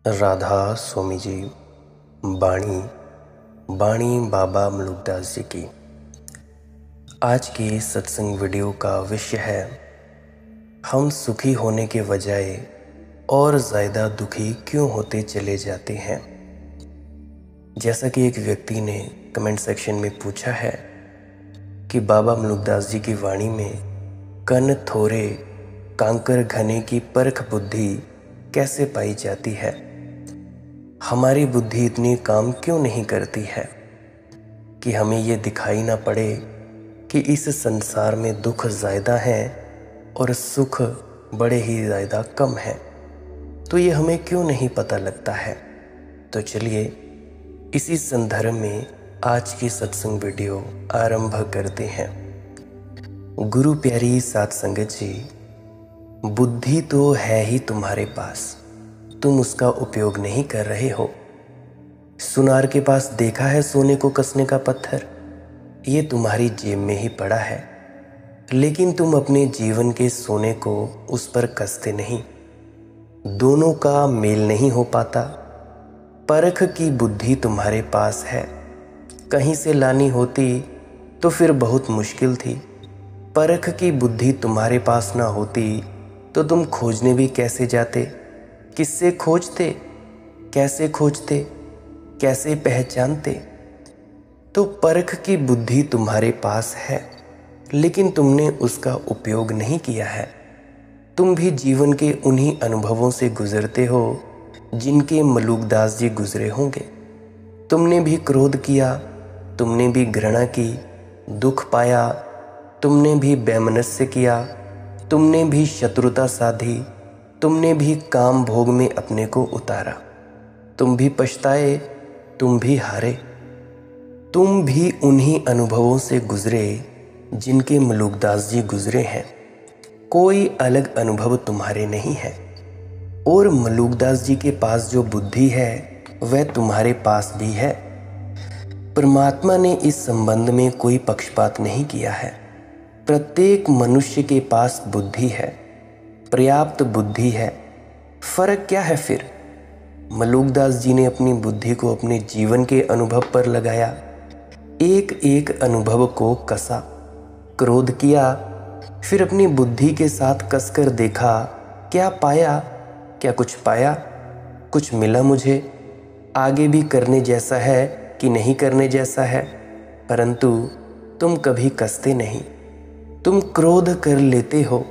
राधा स्वामी जी। बाणी बाणी बाबा मलुकदास जी की। आज की सत्संग वीडियो का विषय है, हम सुखी होने के बजाय और ज़्यादा दुखी क्यों होते चले जाते हैं। जैसा कि एक व्यक्ति ने कमेंट सेक्शन में पूछा है कि बाबा मलुकदास जी की वाणी में कन थोरे कांकर घने की परख बुद्धि कैसे पाई जाती है। हमारी बुद्धि इतनी काम क्यों नहीं करती है कि हमें ये दिखाई ना पड़े कि इस संसार में दुख ज़्यादा है और सुख बड़े ही ज़्यादा कम है। तो ये हमें क्यों नहीं पता लगता है। तो चलिए इसी संदर्भ में आज की सत्संग वीडियो आरंभ करते हैं। गुरु प्यारी साध संगत जी, बुद्धि तो है ही तुम्हारे पास, तुम उसका उपयोग नहीं कर रहे हो। सुनार के पास देखा है सोने को कसने का पत्थर, ये तुम्हारी जेब में ही पड़ा है, लेकिन तुम अपने जीवन के सोने को उस पर कसते नहीं। दोनों का मेल नहीं हो पाता। परख की बुद्धि तुम्हारे पास है, कहीं से लानी होती तो फिर बहुत मुश्किल थी। परख की बुद्धि तुम्हारे पास ना होती तो तुम खोजने भी कैसे जाते, किससे खोजते, कैसे खोजते, कैसे पहचानते। तो परख की बुद्धि तुम्हारे पास है, लेकिन तुमने उसका उपयोग नहीं किया है। तुम भी जीवन के उन्हीं अनुभवों से गुजरते हो जिनके मलुकदास जी गुजरे होंगे। तुमने भी क्रोध किया, तुमने भी घृणा की, दुख पाया, तुमने भी वैमनस्य किया, तुमने भी शत्रुता साधी, तुमने भी काम भोग में अपने को उतारा। तुम भी पछताए, तुम भी हारे। तुम भी उन्हीं अनुभवों से गुजरे जिनके मलुकदास जी गुजरे हैं। कोई अलग अनुभव तुम्हारे नहीं है। और मलुकदास जी के पास जो बुद्धि है वह तुम्हारे पास भी है। परमात्मा ने इस संबंध में कोई पक्षपात नहीं किया है। प्रत्येक मनुष्य के पास बुद्धि है, पर्याप्त बुद्धि है। फर्क क्या है फिर? मलुकदास जी ने अपनी बुद्धि को अपने जीवन के अनुभव पर लगाया, एक एक अनुभव को कसा, क्रोध किया, फिर अपनी बुद्धि के साथ कसकर देखा, क्या पाया, क्या कुछ पाया, कुछ मिला मुझे, आगे भी करने जैसा है कि नहीं करने जैसा है। परंतु तुम कभी कसते नहीं। तुम क्रोध कर लेते हो,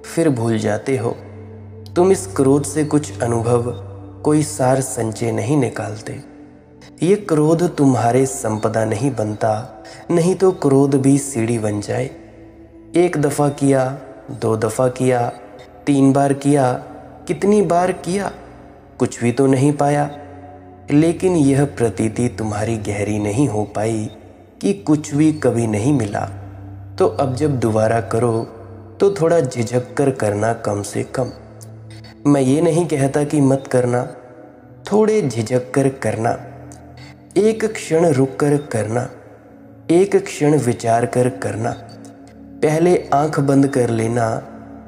फिर भूल जाते हो। तुम इस क्रोध से कुछ अनुभव, कोई सार संचय नहीं निकालते। ये क्रोध तुम्हारे संपदा नहीं बनता, नहीं तो क्रोध भी सीढ़ी बन जाए। एक दफ़ा किया, दो दफ़ा किया, 3 बार किया, कितनी बार किया, कुछ भी तो नहीं पाया। लेकिन यह प्रतीति तुम्हारी गहरी नहीं हो पाई कि कुछ भी कभी नहीं मिला। तो अब जब दोबारा करो तो थोड़ा झिझक कर करना, कम से कम। मैं ये नहीं कहता कि मत करना, थोड़े झिझक कर करना, एक क्षण रुक कर करना, एक क्षण विचार कर करना। पहले आंख बंद कर लेना,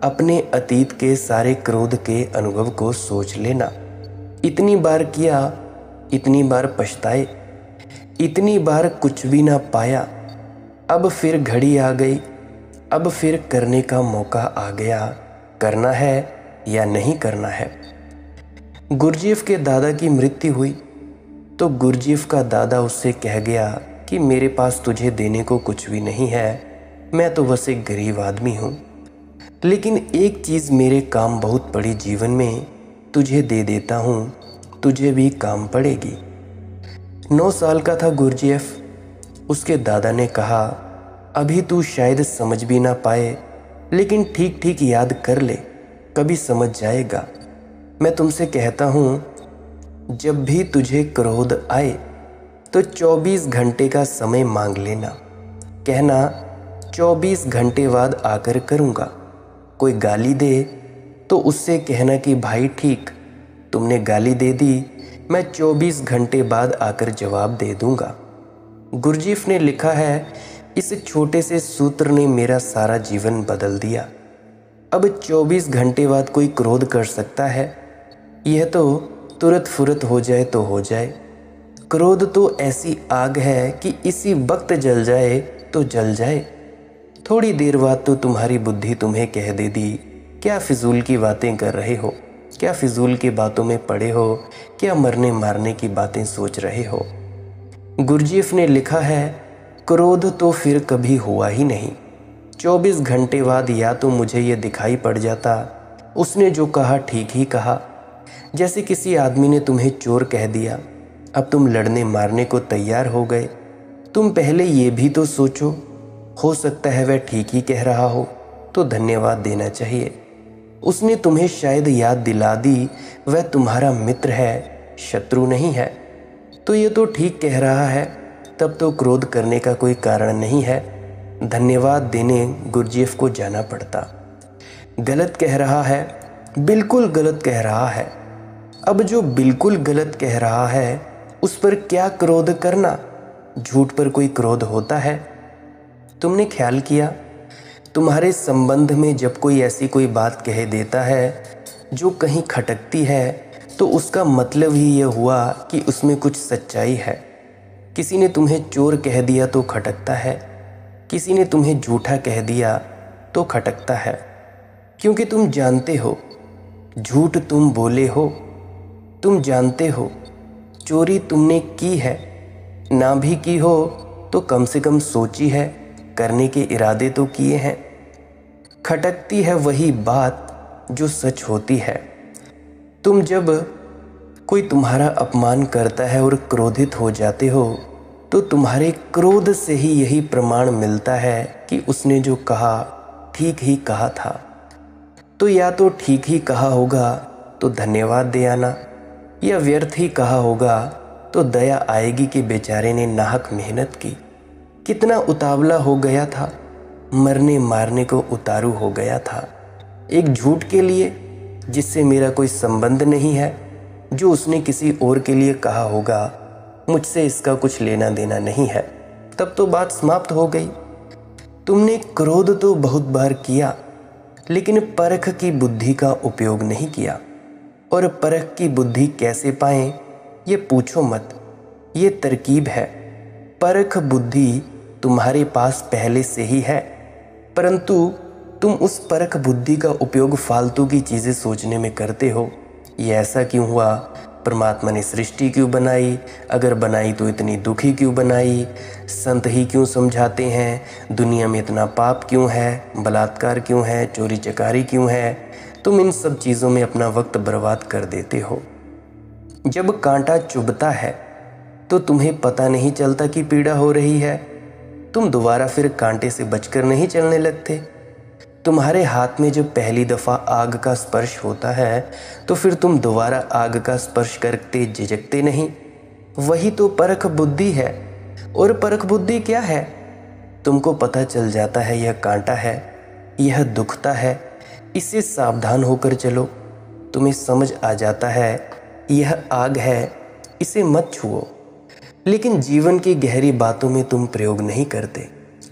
अपने अतीत के सारे क्रोध के अनुभव को सोच लेना। इतनी बार किया, इतनी बार पछताए, इतनी बार कुछ भी ना पाया। अब फिर घड़ी आ गई, अब फिर करने का मौका आ गया। करना है या नहीं करना है। गुरजीफ के दादा की मृत्यु हुई तो गुरजीफ का दादा उससे कह गया कि मेरे पास तुझे देने को कुछ भी नहीं है, मैं तो बस एक गरीब आदमी हूँ, लेकिन एक चीज़ मेरे काम बहुत पड़ी जीवन में, तुझे दे देता हूँ, तुझे भी काम पड़ेगी। 9 साल का था गुरजीफ। उसके दादा ने कहा, अभी तू शायद समझ भी ना पाए, लेकिन ठीक ठीक याद कर ले, कभी समझ जाएगा। मैं तुमसे कहता हूँ, जब भी तुझे क्रोध आए तो 24 घंटे का समय मांग लेना। कहना 24 घंटे बाद आकर करूँगा। कोई गाली दे तो उससे कहना कि भाई ठीक, तुमने गाली दे दी, मैं 24 घंटे बाद आकर जवाब दे दूँगा। गुरजीफ ने लिखा है, इस छोटे से सूत्र ने मेरा सारा जीवन बदल दिया। अब 24 घंटे बाद कोई क्रोध कर सकता है, यह तो तुरत फुरत हो जाए तो हो जाए। क्रोध तो ऐसी आग है कि इसी वक्त जल जाए तो जल जाए। थोड़ी देर बाद तो तुम्हारी बुद्धि तुम्हें कह दे दी, क्या फिजूल की बातें कर रहे हो, क्या फिजूल की बातों में पड़े हो, क्या मरने मारने की बातें सोच रहे हो। गुरजीफ ने लिखा है, क्रोध तो फिर कभी हुआ ही नहीं। 24 घंटे बाद या तो मुझे ये दिखाई पड़ जाता, उसने जो कहा ठीक ही कहा। जैसे किसी आदमी ने तुम्हें चोर कह दिया, अब तुम लड़ने मारने को तैयार हो गए। तुम पहले ये भी तो सोचो, हो सकता है वह ठीक ही कह रहा हो, तो धन्यवाद देना चाहिए। उसने तुम्हें शायद याद दिला दी वह तुम्हारा मित्र है, शत्रु नहीं है। तो ये तो ठीक कह रहा है, तब तो क्रोध करने का कोई कारण नहीं है। धन्यवाद देने गुरजीफ को जाना पड़ता। गलत कह रहा है, बिल्कुल गलत कह रहा है। अब जो बिल्कुल गलत कह रहा है उस पर क्या क्रोध करना। झूठ पर कोई क्रोध होता है? तुमने ख्याल किया, तुम्हारे संबंध में जब कोई ऐसी कोई बात कह देता है जो कहीं खटकती है, तो उसका मतलब ही यह हुआ कि उसमें कुछ सच्चाई है। किसी ने तुम्हें चोर कह दिया तो खटकता है, किसी ने तुम्हें झूठा कह दिया तो खटकता है, क्योंकि तुम जानते हो झूठ तुम बोले हो, तुम जानते हो चोरी तुमने की है, ना भी की हो तो कम से कम सोची है, करने के इरादे तो किए हैं। खटकती है वही बात जो सच होती है। तुम जब कोई तुम्हारा अपमान करता है और क्रोधित हो जाते हो, तो तुम्हारे क्रोध से ही यही प्रमाण मिलता है कि उसने जो कहा ठीक ही कहा था। तो या तो ठीक ही कहा होगा तो धन्यवाद दे आना, या व्यर्थ ही कहा होगा तो दया आएगी कि बेचारे ने नाहक मेहनत की, कितना उतावला हो गया था, मरने मारने को उतारू हो गया था एक झूठ के लिए जिससे मेरा कोई संबंध नहीं है, जो उसने किसी और के लिए कहा होगा, मुझसे इसका कुछ लेना देना नहीं है। तब तो बात समाप्त हो गई। तुमने क्रोध तो बहुत बार किया, लेकिन परख की बुद्धि का उपयोग नहीं किया। और परख की बुद्धि कैसे पाएं, ये पूछो मत, ये तरकीब है। परख बुद्धि तुम्हारे पास पहले से ही है, परंतु तुम उस परख बुद्धि का उपयोग फालतू की चीज़ें सोचने में करते हो। ये ऐसा क्यों हुआ, परमात्मा ने सृष्टि क्यों बनाई, अगर बनाई तो इतनी दुखी क्यों बनाई, संत ही क्यों समझाते हैं, दुनिया में इतना पाप क्यों है, बलात्कार क्यों है, चोरी चकारी क्यों है। तुम इन सब चीज़ों में अपना वक्त बर्बाद कर देते हो। जब कांटा चुभता है तो तुम्हें पता नहीं चलता कि पीड़ा हो रही है, तुम दोबारा फिर कांटे से बचकर नहीं चलने लगते। तुम्हारे हाथ में जब पहली दफ़ा आग का स्पर्श होता है तो फिर तुम दोबारा आग का स्पर्श करते झिझकते नहीं। वही तो परख बुद्धि है। और परख बुद्धि क्या है, तुमको पता चल जाता है यह कांटा है, यह दुखता है, इससे सावधान होकर चलो। तुम्हें समझ आ जाता है यह आग है, इसे मत छुओ। लेकिन जीवन की गहरी बातों में तुम प्रयोग नहीं करते,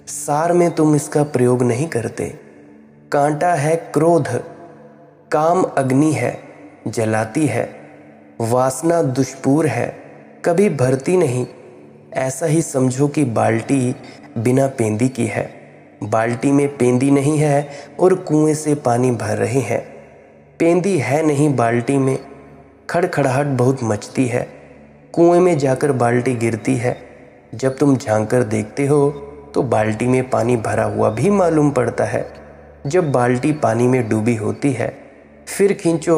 सार में तुम इसका प्रयोग नहीं करते। कांटा है क्रोध, काम अग्नि है, जलाती है, वासना दुष्पूर है, कभी भरती नहीं। ऐसा ही समझो कि बाल्टी बिना पेंदी की है, बाल्टी में पेंदी नहीं है और कुएं से पानी भर रहे हैं। पेंदी है नहीं बाल्टी में, खड़खड़ाहट बहुत मचती है, कुएं में जाकर बाल्टी गिरती है। जब तुम झांक कर देखते हो तो बाल्टी में पानी भरा हुआ भी मालूम पड़ता है। जब बाल्टी पानी में डूबी होती है, फिर खींचो,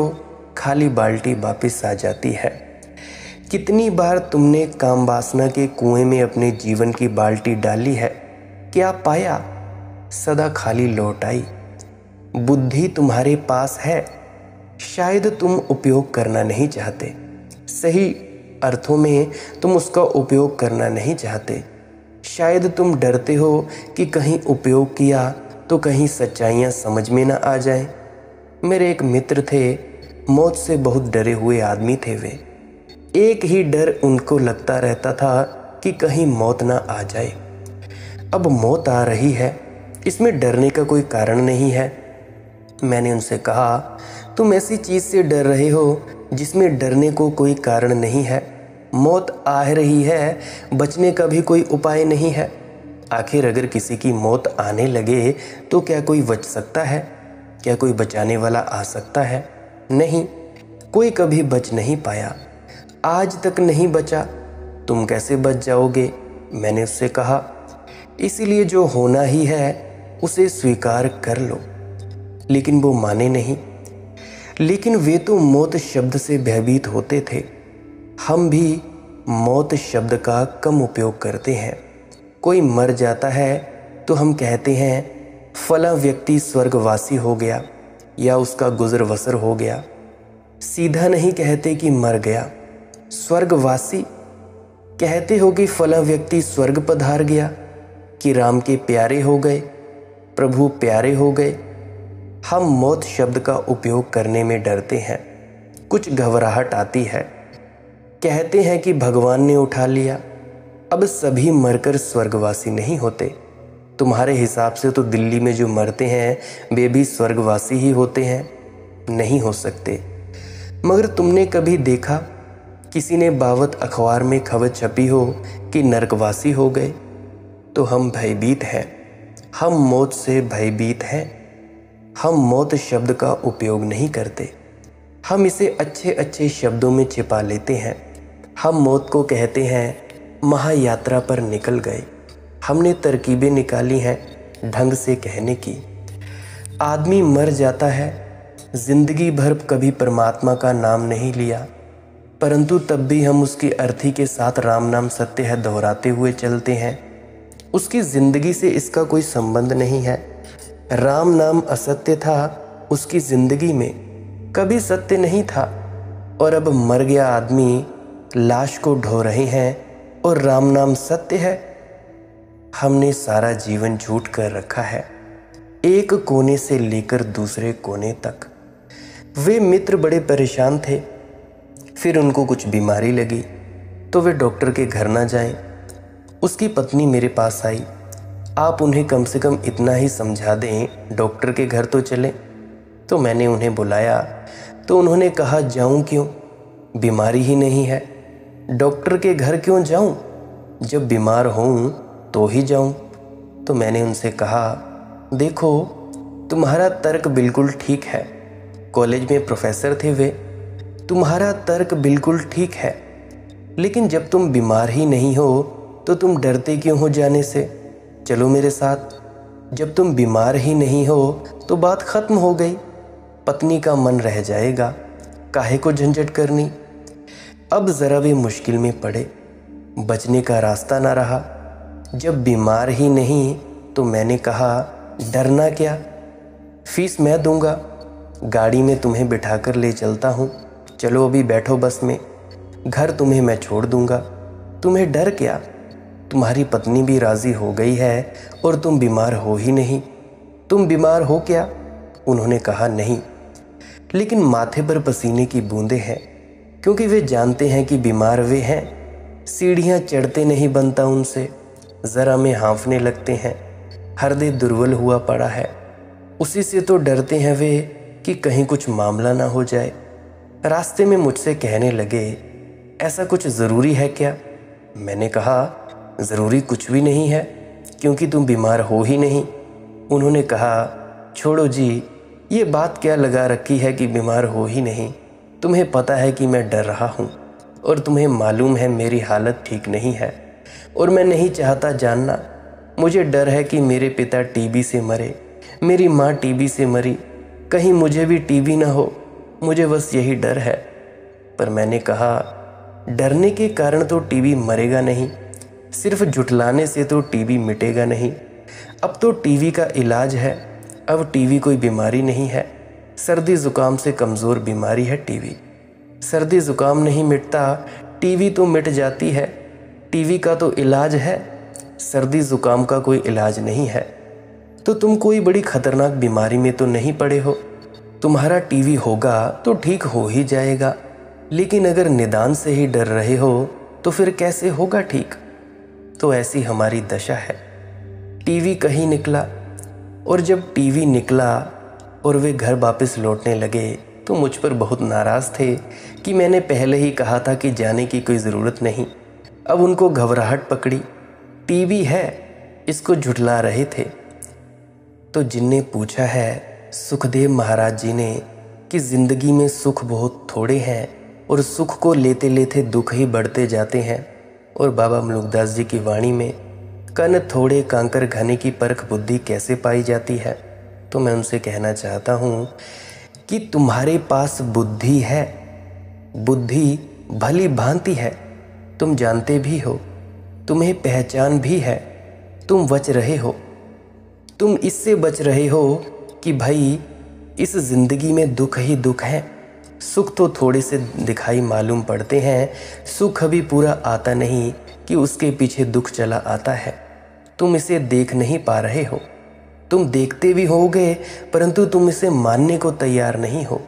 खाली बाल्टी वापस आ जाती है। कितनी बार तुमने काम वासना के कुएं में अपने जीवन की बाल्टी डाली है, क्या पाया, सदा खाली लौट आई। बुद्धि तुम्हारे पास है, शायद तुम उपयोग करना नहीं चाहते, सही अर्थों में तुम उसका उपयोग करना नहीं चाहते। शायद तुम डरते हो कि कहीं उपयोग किया तो कहीं सच्चाइयाँ समझ में ना आ जाए। मेरे एक मित्र थे, मौत से बहुत डरे हुए आदमी थे वे। एक ही डर उनको लगता रहता था कि कहीं मौत ना आ जाए। अब मौत आ रही है, इसमें डरने का कोई कारण नहीं है। मैंने उनसे कहा, तुम ऐसी चीज़ से डर रहे हो जिसमें डरने को कोई कारण नहीं है। मौत आ रही है, बचने का भी कोई उपाय नहीं है। आखिर अगर किसी की मौत आने लगे तो क्या कोई बच सकता है? क्या कोई बचाने वाला आ सकता है? नहीं, कोई कभी बच नहीं पाया, आज तक नहीं बचा। तुम कैसे बच जाओगे? मैंने उससे कहा। इसीलिए जो होना ही है उसे स्वीकार कर लो। लेकिन वो माने नहीं। लेकिन वे तो मौत शब्द से भयभीत होते थे। हम भी मौत शब्द का कम उपयोग करते हैं। कोई मर जाता है तो हम कहते हैं फला व्यक्ति स्वर्गवासी हो गया या उसका गुजर बसर हो गया। सीधा नहीं कहते कि मर गया। स्वर्गवासी कहते हो कि फला व्यक्ति स्वर्ग पधार गया, कि राम के प्यारे हो गए, प्रभु प्यारे हो गए। हम मौत शब्द का उपयोग करने में डरते हैं, कुछ घबराहट आती है। कहते हैं कि भगवान ने उठा लिया। अब सभी मरकर स्वर्गवासी नहीं होते। तुम्हारे हिसाब से तो दिल्ली में जो मरते हैं वे भी स्वर्गवासी ही होते हैं? नहीं हो सकते। मगर तुमने कभी देखा किसी ने बावत अखबार में खबर छपी हो कि नरकवासी हो गए? तो हम भयभीत हैं, हम मौत से भयभीत हैं। हम मौत शब्द का उपयोग नहीं करते। हम इसे अच्छे अच्छे शब्दों में छिपा लेते हैं। हम मौत को कहते हैं महायात्रा पर निकल गए। हमने तरकीबें निकाली हैं ढंग से कहने की। आदमी मर जाता है, जिंदगी भर कभी परमात्मा का नाम नहीं लिया, परंतु तब भी हम उसकी अर्थी के साथ राम नाम सत्य है दोहराते हुए चलते हैं। उसकी जिंदगी से इसका कोई संबंध नहीं है। राम नाम असत्य था, उसकी जिंदगी में कभी सत्य नहीं था। और अब मर गया आदमी, लाश को ढो रहे हैं और राम नाम सत्य है। हमने सारा जीवन झूठ कर रखा है, एक कोने से लेकर दूसरे कोने तक। वे मित्र बड़े परेशान थे। फिर उनको कुछ बीमारी लगी तो वे डॉक्टर के घर ना जाएं। उसकी पत्नी मेरे पास आई। आप उन्हें कम से कम इतना ही समझा दें, डॉक्टर के घर तो चलें। तो मैंने उन्हें बुलाया तो उन्होंने कहा जाऊं क्यों, बीमारी ही नहीं है। डॉक्टर के घर क्यों जाऊं, जब बीमार हूं तो ही जाऊं। तो मैंने उनसे कहा देखो, तुम्हारा तर्क बिल्कुल ठीक है। कॉलेज में प्रोफेसर थे वे। तुम्हारा तर्क बिल्कुल ठीक है, लेकिन जब तुम बीमार ही नहीं हो तो तुम डरते क्यों हो जाने से? चलो मेरे साथ। जब तुम बीमार ही नहीं हो तो बात खत्म हो गई। पत्नी का मन रह जाएगा, काहे को झंझट करनी। अब जरा वे मुश्किल में पड़े, बचने का रास्ता ना रहा। जब बीमार ही नहीं तो मैंने कहा डरना क्या, फीस मैं दूंगा, गाड़ी में तुम्हें बिठाकर ले चलता हूँ। चलो अभी बैठो बस में, घर तुम्हें मैं छोड़ दूंगा। तुम्हें डर क्या, तुम्हारी पत्नी भी राज़ी हो गई है और तुम बीमार हो ही नहीं। तुम बीमार हो क्या? उन्होंने कहा नहीं, लेकिन माथे पर पसीने की बूंदें हैं, क्योंकि वे जानते हैं कि बीमार वे हैं। सीढ़ियाँ चढ़ते नहीं बनता उनसे, ज़रा में हाँफने लगते हैं। हृदय दुर्बल हुआ पड़ा है, उसी से तो डरते हैं वे कि कहीं कुछ मामला ना हो जाए। रास्ते में मुझसे कहने लगे ऐसा कुछ ज़रूरी है क्या? मैंने कहा ज़रूरी कुछ भी नहीं है, क्योंकि तुम बीमार हो ही नहीं। उन्होंने कहा छोड़ो जी, ये बात क्या लगा रखी है कि बीमार हो ही नहीं। तुम्हें पता है कि मैं डर रहा हूँ और तुम्हें मालूम है मेरी हालत ठीक नहीं है, और मैं नहीं चाहता जानना। मुझे डर है कि मेरे पिता टीबी से मरे, मेरी माँ टीबी से मरी, कहीं मुझे भी टीबी ना हो। मुझे बस यही डर है। पर मैंने कहा डरने के कारण तो टीबी मरेगा नहीं, सिर्फ जुटलाने से तो टीबी मिटेगा नहीं। अब तो टीबी का इलाज है, अब टीबी कोई बीमारी नहीं है। सर्दी ज़ुकाम से कमज़ोर बीमारी है टीबी। सर्दी ज़ुकाम नहीं मिटता, टीबी तो मिट जाती है। टीबी का तो इलाज है, सर्दी ज़ुकाम का कोई इलाज नहीं है। तो तुम कोई बड़ी ख़तरनाक बीमारी में तो नहीं पड़े हो। तुम्हारा टीबी होगा तो ठीक हो ही जाएगा, लेकिन अगर निदान से ही डर रहे हो तो फिर कैसे होगा ठीक? तो ऐसी हमारी दशा है। टीवी कहीं निकला, और जब टीवी निकला और वे घर वापस लौटने लगे तो मुझ पर बहुत नाराज़ थे कि मैंने पहले ही कहा था कि जाने की कोई ज़रूरत नहीं। अब उनको घबराहट पकड़ी, टीवी है, इसको झुठला रहे थे। तो जिनने पूछा है सुखदेव महाराज जी ने कि ज़िंदगी में सुख बहुत थोड़े हैं और सुख को लेते लेते दुख ही बढ़ते जाते हैं, और बाबा मलुकदास जी की वाणी में कन थोड़े कांकर घने की परख बुद्धि कैसे पाई जाती है, तो मैं उनसे कहना चाहता हूँ कि तुम्हारे पास बुद्धि है, बुद्धि भली भांति है, तुम जानते भी हो, तुम्हें पहचान भी है, तुम बच रहे हो, तुम इससे बच रहे हो कि भाई इस ज़िंदगी में दुख ही दुख है। सुख तो थोड़े से दिखाई मालूम पड़ते हैं, सुख अभी पूरा आता नहीं कि उसके पीछे दुख चला आता है। तुम इसे देख नहीं पा रहे हो, तुम देखते भी होगे परंतु तुम इसे मानने को तैयार नहीं हो।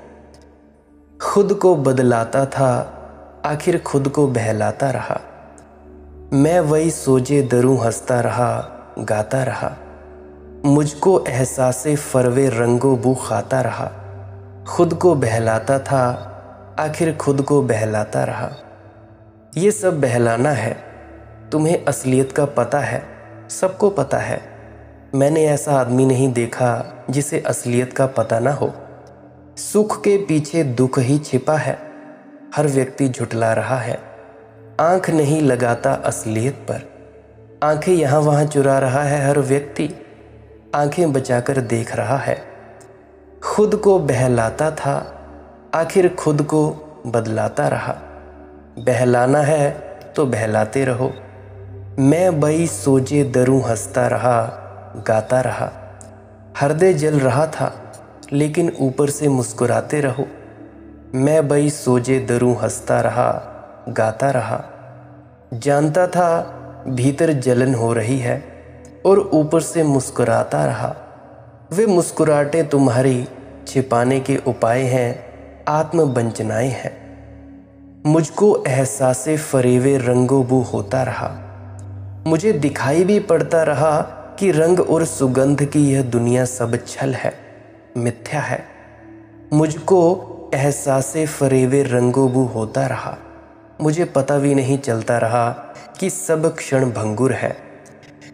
खुद को बदलाता था, आखिर खुद को बहलाता रहा। मैं वही सोजे दरूं हंसता रहा, गाता रहा। मुझको एहसासे फरवे रंगो बू खाता रहा। खुद को बहलाता था, आखिर खुद को बहलाता रहा। ये सब बहलाना है। तुम्हें असलियत का पता है, सबको पता है। मैंने ऐसा आदमी नहीं देखा जिसे असलियत का पता ना हो। सुख के पीछे दुख ही छिपा है, हर व्यक्ति झुठला रहा है। आंख नहीं लगाता असलियत पर, आंखें यहाँ वहाँ चुरा रहा है हर व्यक्ति, आंखें बचाकर देख रहा है। खुद को बहलाता था, आखिर खुद को बदलाता रहा। बहलाना है तो बहलाते रहो। मैं बई सोजे दरूं हंसता रहा, गाता रहा। हृदय जल रहा था लेकिन ऊपर से मुस्कुराते रहो। मैं बई सोजे दरूं हंसता रहा, गाता रहा। जानता था भीतर जलन हो रही है और ऊपर से मुस्कुराता रहा। वे मुस्कुराहटें तुम्हारी छिपाने के उपाय हैं, आत्मवंचनाएं हैं। मुझको एहसासे फरेवे रंगोबू होता रहा। मुझे दिखाई भी पड़ता रहा कि रंग और सुगंध की यह दुनिया सब छल है, मिथ्या है। मुझको एहसासे फरेवे रंगोबू होता रहा। मुझे पता भी नहीं चलता रहा कि सब क्षण भंगुर है।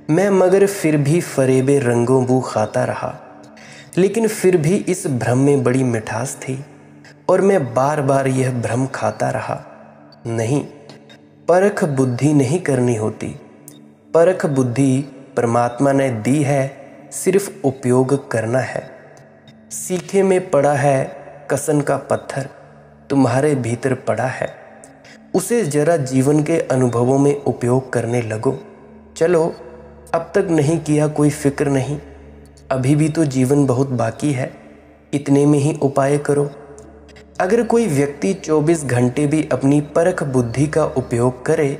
मैं मगर फिर भी फरेबे रंगों बू खाता रहा। लेकिन फिर भी इस भ्रम में बड़ी मिठास थी और मैं बार बार यह भ्रम खाता रहा। नहीं, परख बुद्धि नहीं करनी होती। परख बुद्धि परमात्मा ने दी है, सिर्फ उपयोग करना है। सीखे में पड़ा है कसन का पत्थर, तुम्हारे भीतर पड़ा है। उसे जरा जीवन के अनुभवों में उपयोग करने लगो। चलो, अब तक नहीं किया कोई फिक्र नहीं, अभी भी तो जीवन बहुत बाकी है, इतने में ही उपाय करो। अगर कोई व्यक्ति 24 घंटे भी अपनी परख बुद्धि का उपयोग करे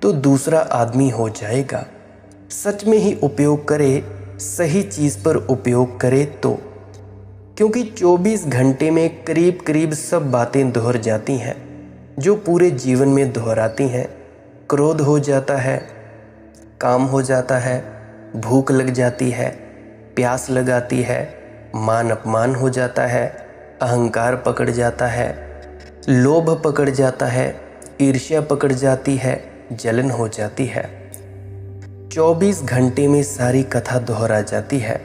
तो दूसरा आदमी हो जाएगा। सच में ही उपयोग करे, सही चीज़ पर उपयोग करे तो, क्योंकि 24 घंटे में करीब करीब सब बातें दोहर जाती हैं जो पूरे जीवन में दोहराती हैं। क्रोध हो जाता है, काम हो जाता है, भूख लग जाती है, प्यास लगाती है, मान अपमान हो जाता है, अहंकार पकड़ जाता है, लोभ पकड़ जाता है, ईर्ष्या पकड़ जाती है, जलन हो जाती है। 24 घंटे में सारी कथा दोहरा जाती है।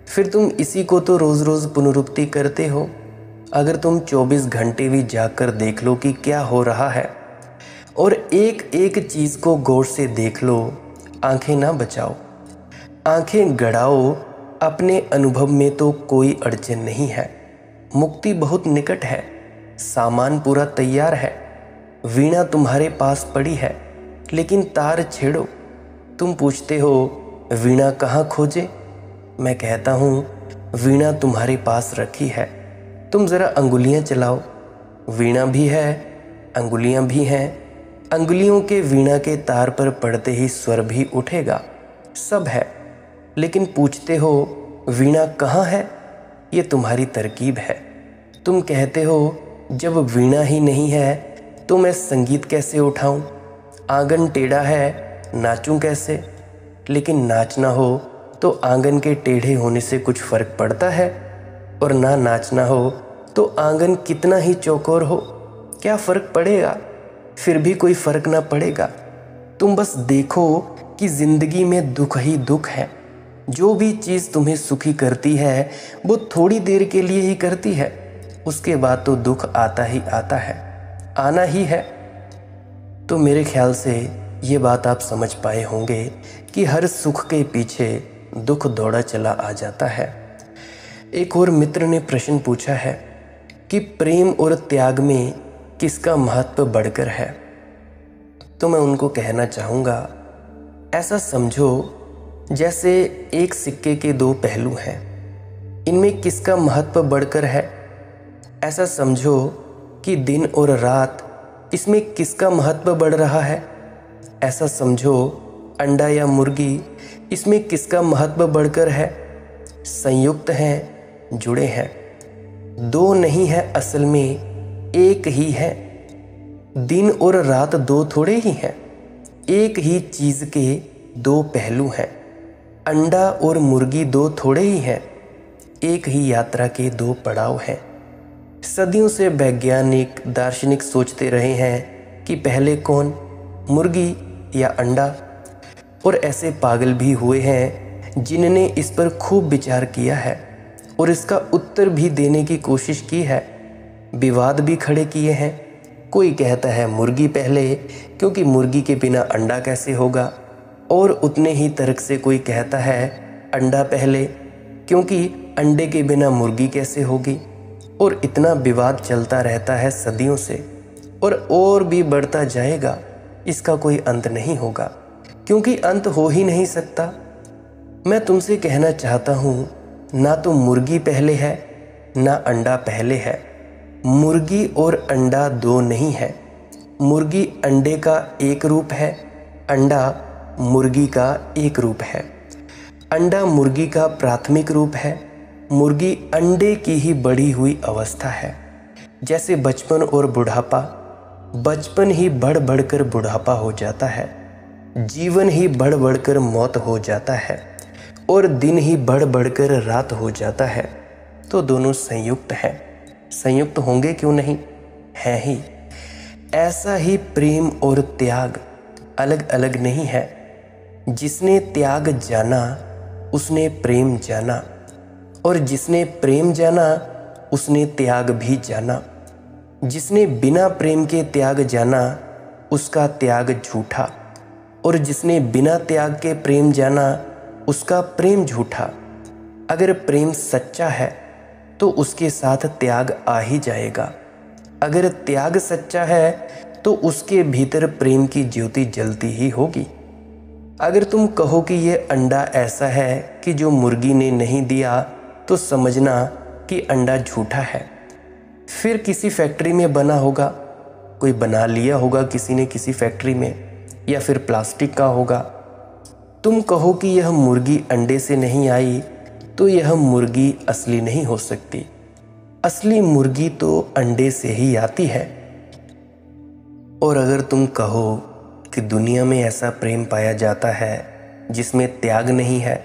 फिर तुम इसी को तो रोज़ रोज़ पुनरुक्ति करते हो। अगर तुम 24 घंटे भी जाकर देख लो कि क्या हो रहा है और एक एक चीज़ को गौर से देख लो, आंखें ना बचाओ, आंखें गड़ाओ। अपने अनुभव में तो कोई अड़चन नहीं है, मुक्ति बहुत निकट है, सामान पूरा तैयार है। वीणा तुम्हारे पास पड़ी है लेकिन तार छेड़ो। तुम पूछते हो वीणा कहाँ खोजे? मैं कहता हूँ वीणा तुम्हारे पास रखी है, तुम ज़रा अंगुलियाँ चलाओ। वीणा भी है, अंगुलियाँ भी हैं। अंगुलियों के वीणा के तार पर पड़ते ही स्वर भी उठेगा, सब है। लेकिन पूछते हो वीणा कहाँ है? ये तुम्हारी तरकीब है। तुम कहते हो जब वीणा ही नहीं है तो मैं संगीत कैसे उठाऊं? आंगन टेढ़ा है, नाचूं कैसे? लेकिन नाचना हो तो आंगन के टेढ़े होने से कुछ फ़र्क पड़ता है, और ना नाचना हो तो आंगन कितना ही चौकोर हो, क्या फ़र्क पड़ेगा? फिर भी कोई फ़र्क ना पड़ेगा। तुम बस देखो कि ज़िंदगी में दुख ही दुख है। जो भी चीज़ तुम्हें सुखी करती है वो थोड़ी देर के लिए ही करती है, उसके बाद तो दुख आता ही आता है, आना ही है। तो मेरे ख्याल से ये बात आप समझ पाए होंगे कि हर सुख के पीछे दुख दौड़ा चला आ जाता है। एक और मित्र ने प्रश्न पूछा है कि प्रेम और त्याग में किसका महत्व बढ़कर है। तो मैं उनको कहना चाहूँगा, ऐसा समझो जैसे एक सिक्के के दो पहलू हैं, इनमें किसका महत्व बढ़कर है। ऐसा समझो कि दिन और रात, इसमें किसका महत्व बढ़ रहा है। ऐसा समझो अंडा या मुर्गी, इसमें किसका महत्व बढ़कर है। संयुक्त हैं, जुड़े हैं, दो नहीं है असल में एक ही है। दिन और रात दो थोड़े ही हैं, एक ही चीज़ के दो पहलू हैं। अंडा और मुर्गी दो थोड़े ही हैं, एक ही यात्रा के दो पड़ाव हैं। सदियों से वैज्ञानिक दार्शनिक सोचते रहे हैं कि पहले कौन, मुर्गी या अंडा। और ऐसे पागल भी हुए हैं जिन्होंने इस पर खूब विचार किया है और इसका उत्तर भी देने की कोशिश की है, विवाद भी खड़े किए हैं। कोई कहता है मुर्गी पहले, क्योंकि मुर्गी के बिना अंडा कैसे होगा, और उतने ही तर्क से कोई कहता है अंडा पहले, क्योंकि अंडे के बिना मुर्गी कैसे होगी। और इतना विवाद चलता रहता है सदियों से, और भी बढ़ता जाएगा, इसका कोई अंत नहीं होगा, क्योंकि अंत हो ही नहीं सकता। मैं तुमसे कहना चाहता हूँ, ना तो मुर्गी पहले है ना अंडा पहले है। मुर्गी और अंडा दो नहीं है। मुर्गी अंडे का एक रूप है, अंडा मुर्गी का एक रूप है। अंडा मुर्गी का प्राथमिक रूप है, मुर्गी अंडे की ही बढ़ी हुई अवस्था है। जैसे बचपन और बुढ़ापा, बचपन ही बढ़ बढ़कर बुढ़ापा हो जाता है, जीवन ही बढ़ बढ़कर मौत हो जाता है, और दिन ही बढ़ बढ़कर रात हो जाता है। तो दोनों संयुक्त हैं, संयुक्त होंगे क्यों नहीं, हैं ही। ऐसा ही प्रेम और त्याग अलग अलग नहीं है। जिसने त्याग जाना उसने प्रेम जाना, और जिसने प्रेम जाना उसने त्याग भी जाना। जिसने बिना प्रेम के त्याग जाना उसका त्याग झूठा, और जिसने बिना त्याग के प्रेम जाना उसका प्रेम झूठा। अगर प्रेम सच्चा है तो उसके साथ त्याग आ ही जाएगा। अगर त्याग सच्चा है तो उसके भीतर प्रेम की ज्योति जलती ही होगी। अगर तुम कहो कि ये अंडा ऐसा है कि जो मुर्गी ने नहीं दिया, तो समझना कि अंडा झूठा है। फिर किसी फैक्ट्री में बना होगा, कोई बना लिया होगा किसी ने किसी फैक्ट्री में, या फिर प्लास्टिक का होगा। तुम कहो कि यह मुर्गी अंडे से नहीं आई, तो यह मुर्गी असली नहीं हो सकती। असली मुर्गी तो अंडे से ही आती है। और अगर तुम कहो कि दुनिया में ऐसा प्रेम पाया जाता है जिसमें त्याग नहीं है,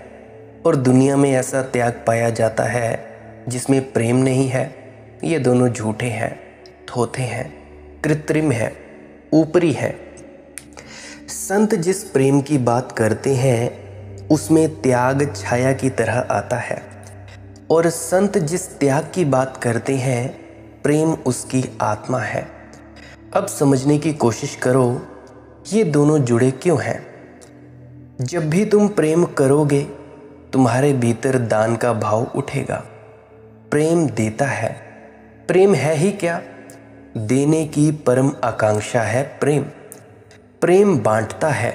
और दुनिया में ऐसा त्याग पाया जाता है जिसमें प्रेम नहीं है, ये दोनों झूठे हैं, थोथे हैं, कृत्रिम हैं, ऊपरी हैं। संत जिस प्रेम की बात करते हैं उसमें त्याग छाया की तरह आता है, और संत जिस त्याग की बात करते हैं प्रेम उसकी आत्मा है। अब समझने की कोशिश करो, ये दोनों जुड़े क्यों हैं। जब भी तुम प्रेम करोगे तुम्हारे भीतर दान का भाव उठेगा। प्रेम देता है, प्रेम है ही क्या, देने की परम आकांक्षा है प्रेम। प्रेम बांटता है,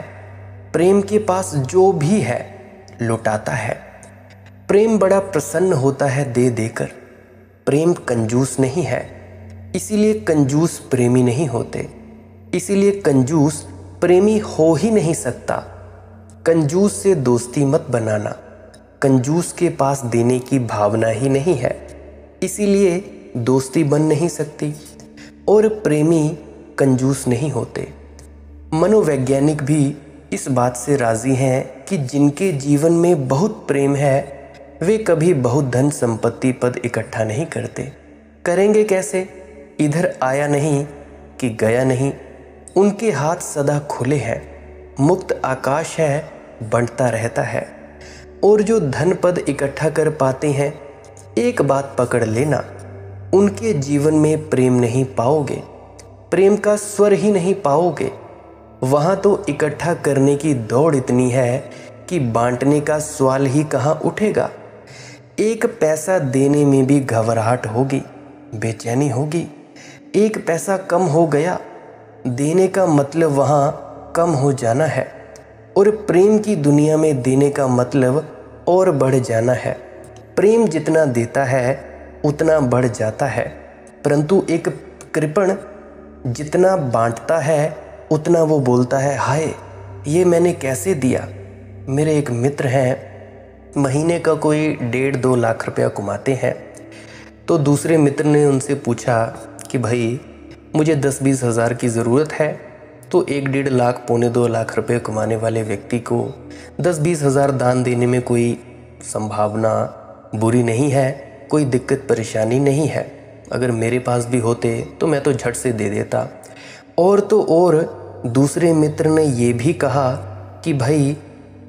प्रेम के पास जो भी है लुटाता है। प्रेम बड़ा प्रसन्न होता है दे देकर। प्रेम कंजूस नहीं है, इसीलिए कंजूस प्रेमी नहीं होते। इसीलिए कंजूस प्रेमी हो ही नहीं सकता। कंजूस से दोस्ती मत बनाना, कंजूस के पास देने की भावना ही नहीं है, इसीलिए दोस्ती बन नहीं सकती। और प्रेमी कंजूस नहीं होते। मनोवैज्ञानिक भी इस बात से राजी हैं कि जिनके जीवन में बहुत प्रेम है वे कभी बहुत धन संपत्ति पद इकट्ठा नहीं करते। करेंगे कैसे? इधर आया नहीं कि गया नहीं। उनके हाथ सदा खुले हैं, मुक्त आकाश है, बंटता रहता है। और जो धन पद इकट्ठा कर पाते हैं, एक बात पकड़ लेना, उनके जीवन में प्रेम नहीं पाओगे, प्रेम का स्वर ही नहीं पाओगे। वहाँ तो इकट्ठा करने की दौड़ इतनी है कि बांटने का सवाल ही कहाँ उठेगा। एक पैसा देने में भी घबराहट होगी, बेचैनी होगी। एक पैसा कम हो गया, देने का मतलब वहाँ कम हो जाना है। और प्रेम की दुनिया में देने का मतलब और बढ़ जाना है। प्रेम जितना देता है उतना बढ़ जाता है, परंतु एक कृपण जितना बांटता है उतना वो बोलता है, हाय ये मैंने कैसे दिया। मेरे एक मित्र हैं, महीने का कोई 1.5-2 लाख रुपया कमाते हैं। तो दूसरे मित्र ने उनसे पूछा कि भाई मुझे 10-20 हज़ार की ज़रूरत है। तो 1-1.5 लाख 1.25-2 लाख रुपये कमाने वाले व्यक्ति को 10-20 हज़ार दान देने में कोई संभावना बुरी नहीं है, कोई दिक्कत परेशानी नहीं है। अगर मेरे पास भी होते तो मैं तो झट से दे देता। और तो और दूसरे मित्र ने ये भी कहा कि भाई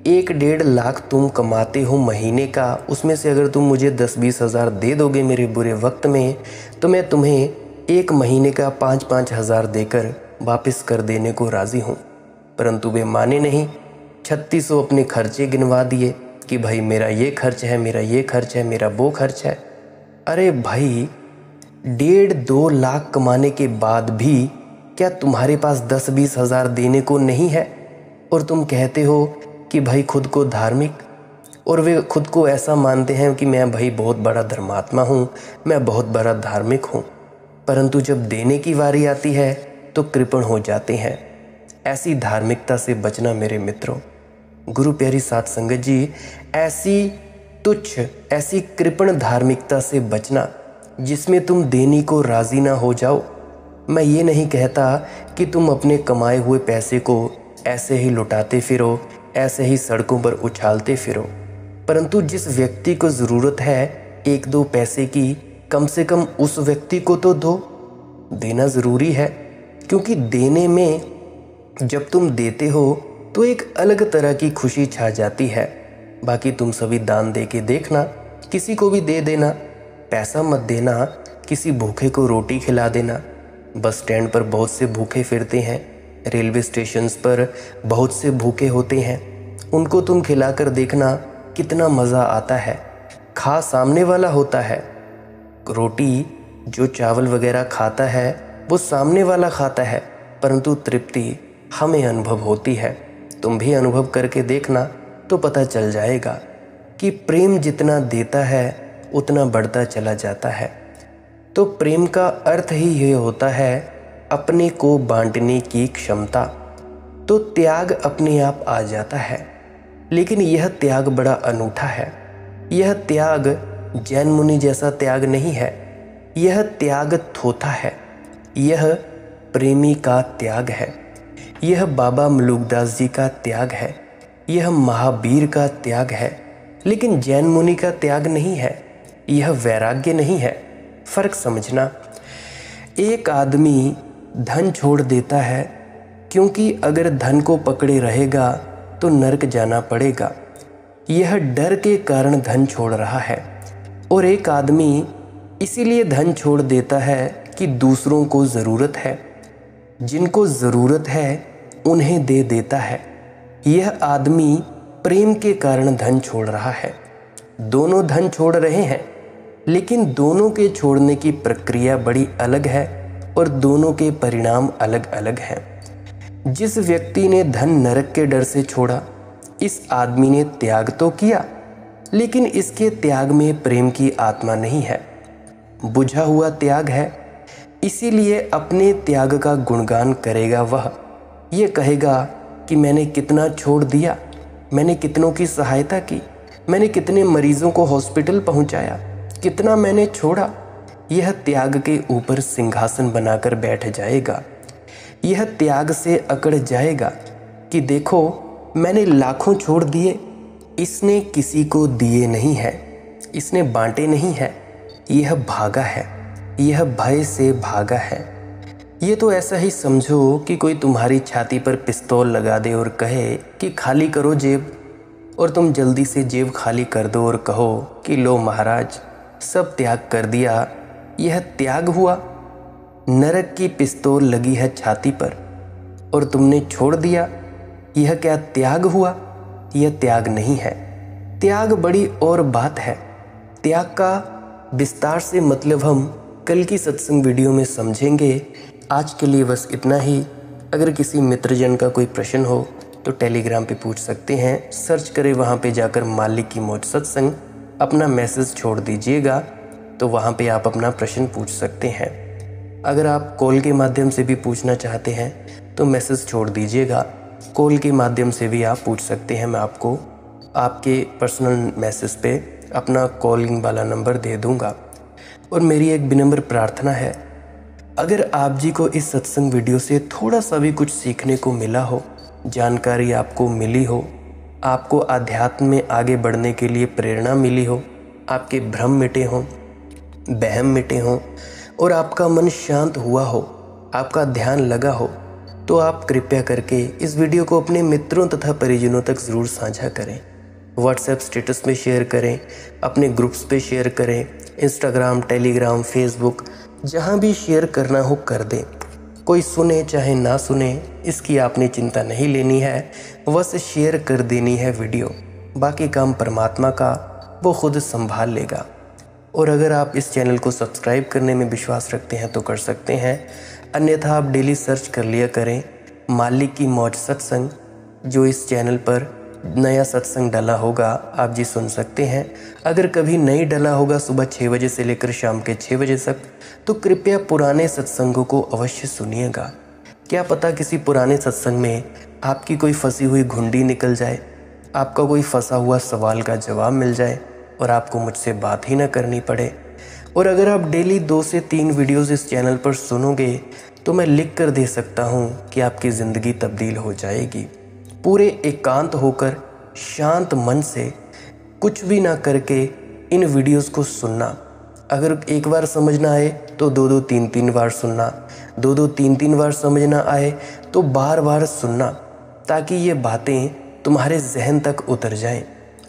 1-1.5 लाख तुम कमाते हो महीने का, उसमें से अगर तुम मुझे 10-20 हज़ार दे दोगे मेरे बुरे वक्त में, तो मैं तुम्हें 1 महीने का 5-5 हज़ार देकर वापस कर देने को राज़ी हूँ। परंतु वे माने नहीं। 3600 अपने खर्चे गिनवा दिए कि भाई मेरा ये खर्च है, मेरा ये खर्च है, मेरा वो खर्च है। अरे भाई 1.5-2 लाख कमाने के बाद भी क्या तुम्हारे पास 10-20 हज़ार देने को नहीं है? और तुम कहते हो कि भाई खुद को धार्मिक, और वे खुद को ऐसा मानते हैं कि मैं भाई बहुत बड़ा धर्मात्मा हूँ, मैं बहुत बड़ा धार्मिक हूँ। परंतु जब देने की बारी आती है तो कृपण हो जाते हैं। ऐसी धार्मिकता से बचना मेरे मित्रों। गुरु प्यारी साध संगत जी, ऐसी तुच्छ, ऐसी कृपण धार्मिकता से बचना जिसमें तुम देने को राज़ी ना हो जाओ। मैं ये नहीं कहता कि तुम अपने कमाए हुए पैसे को ऐसे ही लुटाते फिरो, ऐसे ही सड़कों पर उछालते फिरो, परंतु जिस व्यक्ति को ज़रूरत है 1-2 पैसे की, कम से कम उस व्यक्ति को तो दो। देना ज़रूरी है, क्योंकि देने में जब तुम देते हो तो एक अलग तरह की खुशी छा जाती है। बाकी तुम सभी दान दे के देखना, किसी को भी दे देना, पैसा मत देना, किसी भूखे को रोटी खिला देना। बस स्टैंड पर बहुत से भूखे फिरते हैं, रेलवे स्टेशंस पर बहुत से भूखे होते हैं, उनको तुम खिलाकर देखना कितना मज़ा आता है। खा सामने वाला होता है, रोटी जो चावल वगैरह खाता है वो सामने वाला खाता है, परंतु तृप्ति हमें अनुभव होती है। तुम भी अनुभव करके देखना तो पता चल जाएगा कि प्रेम जितना देता है उतना बढ़ता चला जाता है। तो प्रेम का अर्थ ही ये होता है अपने को बांटने की क्षमता। तो त्याग अपने आप आ जाता है, लेकिन यह त्याग बड़ा अनूठा है। यह त्याग जैन मुनि जैसा त्याग नहीं है, यह त्याग थोथा है, यह प्रेमी का त्याग है, यह बाबा मलुकदास जी का त्याग है, यह महावीर का त्याग है। लेकिन जैन मुनि का त्याग नहीं है, यह वैराग्य नहीं है। फर्क समझना। एक आदमी धन छोड़ देता है क्योंकि अगर धन को पकड़े रहेगा तो नरक जाना पड़ेगा, यह डर के कारण धन छोड़ रहा है। और एक आदमी इसीलिए धन छोड़ देता है कि दूसरों को ज़रूरत है, जिनको ज़रूरत है उन्हें दे देता है। यह आदमी प्रेम के कारण धन छोड़ रहा है। दोनों धन छोड़ रहे हैं, लेकिन दोनों के छोड़ने की प्रक्रिया बड़ी अलग है और दोनों के परिणाम अलग अलग हैं। जिस व्यक्ति ने धन नरक के डर से छोड़ा, इस आदमी ने त्याग तो किया, लेकिन इसके त्याग में प्रेम की आत्मा नहीं है, बुझा हुआ त्याग है। इसीलिए अपने त्याग का गुणगान करेगा वह, ये कहेगा कि मैंने कितना छोड़ दिया, मैंने कितनों की सहायता की, मैंने कितने मरीजों को हॉस्पिटल पहुंचाया, कितना मैंने छोड़ा। यह त्याग के ऊपर सिंहासन बनाकर बैठ जाएगा। यह त्याग से अकड़ जाएगा कि देखो मैंने लाखों छोड़ दिए, इसने किसी को दिए नहीं है, इसने बांटे नहीं है, यह भागा है। यह भय से भागा है। ये तो ऐसा ही समझो कि कोई तुम्हारी छाती पर पिस्तौल लगा दे और कहे कि खाली करो जेब, और तुम जल्दी से जेब खाली कर दो और कहो कि लो महाराज, सब त्याग कर दिया। यह त्याग हुआ? नरक की पिस्तौल लगी है छाती पर और तुमने छोड़ दिया, यह क्या त्याग हुआ? यह त्याग नहीं है। त्याग बड़ी और बात है। त्याग का विस्तार से मतलब हम कल की सत्संग वीडियो में समझेंगे। आज के लिए बस इतना ही। अगर किसी मित्रजन का कोई प्रश्न हो तो टेलीग्राम पे पूछ सकते हैं। सर्च करें, वहाँ पे जाकर मालिक की मौज सत्संग, अपना मैसेज छोड़ दीजिएगा तो वहाँ पे आप अपना प्रश्न पूछ सकते हैं। अगर आप कॉल के माध्यम से भी पूछना चाहते हैं तो मैसेज छोड़ दीजिएगा, कॉल के माध्यम से भी आप पूछ सकते हैं। मैं आपको आपके पर्सनल मैसेज पे अपना कॉलिंग वाला नंबर दे दूँगा। और मेरी एक विनम्र प्रार्थना है, अगर आप जी को इस सत्संग वीडियो से थोड़ा सा भी कुछ सीखने को मिला हो, जानकारी आपको मिली हो, आपको आध्यात्म में आगे बढ़ने के लिए प्रेरणा मिली हो, आपके भ्रम मिटे हों, वहम मिटे हों और आपका मन शांत हुआ हो, आपका ध्यान लगा हो, तो आप कृपया करके इस वीडियो को अपने मित्रों तथा परिजनों तक ज़रूर साझा करें। व्हाट्सएप स्टेटस में शेयर करें, अपने ग्रुप्स पे शेयर करें, इंस्टाग्राम, टेलीग्राम, फेसबुक, जहाँ भी शेयर करना हो कर दें। कोई सुने चाहे ना सुने, इसकी आपने चिंता नहीं लेनी है, बस शेयर कर देनी है वीडियो। बाकी काम परमात्मा का, वो खुद संभाल लेगा। और अगर आप इस चैनल को सब्सक्राइब करने में विश्वास रखते हैं तो कर सकते हैं, अन्यथा आप डेली सर्च कर लिया करें मालिक की मौज सत्संग। जो इस चैनल पर नया सत्संग डला होगा आप जी सुन सकते हैं। अगर कभी नहीं डला होगा सुबह 6 बजे से लेकर शाम के 6 बजे तक, तो कृपया पुराने सत्संगों को अवश्य सुनिएगा। क्या पता किसी पुराने सत्संग में आपकी कोई फंसी हुई घुंडी निकल जाए, आपका कोई फंसा हुआ सवाल का जवाब मिल जाए और आपको मुझसे बात ही ना करनी पड़े। और अगर आप डेली 2 से 3 वीडियोस इस चैनल पर सुनोगे तो मैं लिख कर दे सकता हूँ कि आपकी ज़िंदगी तब्दील हो जाएगी। पूरे एकांत होकर शांत मन से कुछ भी ना करके इन वीडियोस को सुनना। अगर एक बार समझ ना आए तो 2-2, 3-3 बार सुनना, 2-2, 3-3 बार समझ ना आए तो बार बार सुनना, ताकि ये बातें तुम्हारे जहन तक उतर जाएं।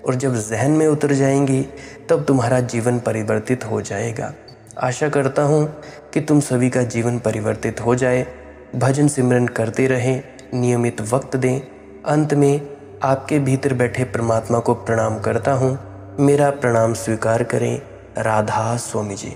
और जब जहन में उतर जाएंगी तब तुम्हारा जीवन परिवर्तित हो जाएगा। आशा करता हूँ कि तुम सभी का जीवन परिवर्तित हो जाए। भजन सिमरन करते रहें, नियमित वक्त दें। अंत में आपके भीतर बैठे परमात्मा को प्रणाम करता हूँ। मेरा प्रणाम स्वीकार करें। राधा स्वामी जी।